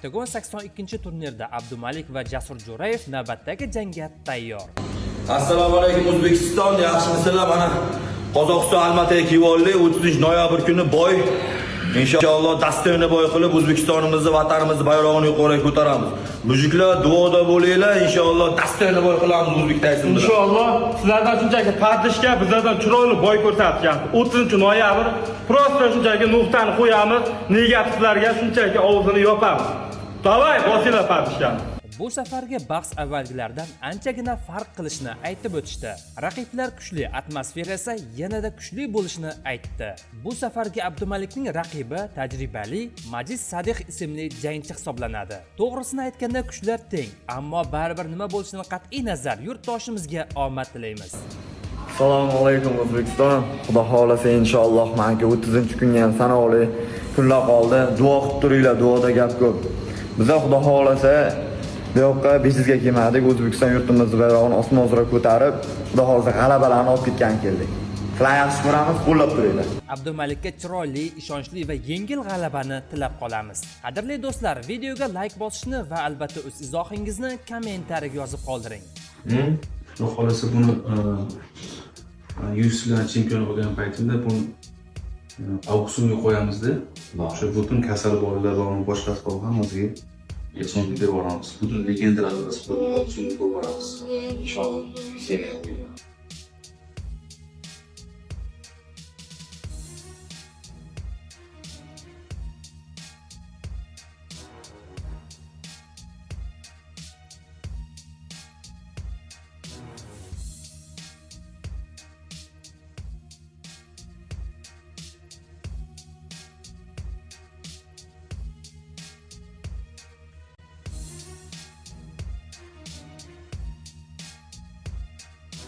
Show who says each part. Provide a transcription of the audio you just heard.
Speaker 1: Oktagon 82-turnirda Abdumalik va Jasur Jo'rayev navbatdagi jangga tayyor.
Speaker 2: Assalomu alaykum O'zbekiston, yaxshimisizlar? Mana Qozog'iston Almataga kelib 30-noyabr kuni boy inshaalloh dasturni boy qilib O'zbekistonimizni, vatanimizni bayrog'ini yuqoriga ko'taramiz. Mujiklar duoda bo'linglar, inshaalloh dasturni boy qilamiz o'zbek taysin bilan.
Speaker 3: Inshaalloh sizlardan shunchaki Pardishga bizlardan chiroyli boy ko'rsatyapti. 30-noyabr prosta shunchaki nuqtani qo'yamiz, negativlarga shunchaki og'zini yopamiz. Davay, bosinglar Pardishga.
Speaker 1: Bu safarga bahs avvalgilardan anchagina farq qilishni aytib o'tishdi. Raqiblar kuchli, atmosfera esa yanada kuchli bo'lishini aytdi. Bu safargi Abdumalikning raqibi tajribali Majid Sadiq ismli jangchi hisoblanadi. To'g'risini aytganda kuchlar teng, ammo baribir nima bo'lishidan qat'iy nazar yurtdoshimizga omad tilaymiz.
Speaker 4: Assalomu alaykum O'zbekiston. Xudo xolasa inshaalloh menga 30-kunga ham sanoqli kunlar qoldi. Duo qilib turinglar, duoda gap ko'p. Bizlar xudo xolasa bu yoqqa bizga kelmadik, O'zbekiston yurtimizni bayrog'ini osmon uzra ko'tarib, xudo xolasa g'alabalarni olib ketgan keldik. Sizlarni yaxshi ko'ramiz, qo'llab turinglar.
Speaker 1: Abdumalikka chiroyli, ishonchli va yengil g'alabani tilab qolamiz. Qadrli do'stlar, videoga like bosishni va albatta o'z izohingizni kommentariyaga yozib qoldiring.
Speaker 5: Xudo xolasa buni UFC chempioni bo'lgan paytimda buni auksionga qo'yamizda. O'sha butun kasal bolalar va boshqasi bor hammasiga yechimga berib boramiz. Butun legendalar orasida auksionga qo'yib boramiz. Inshaalloh.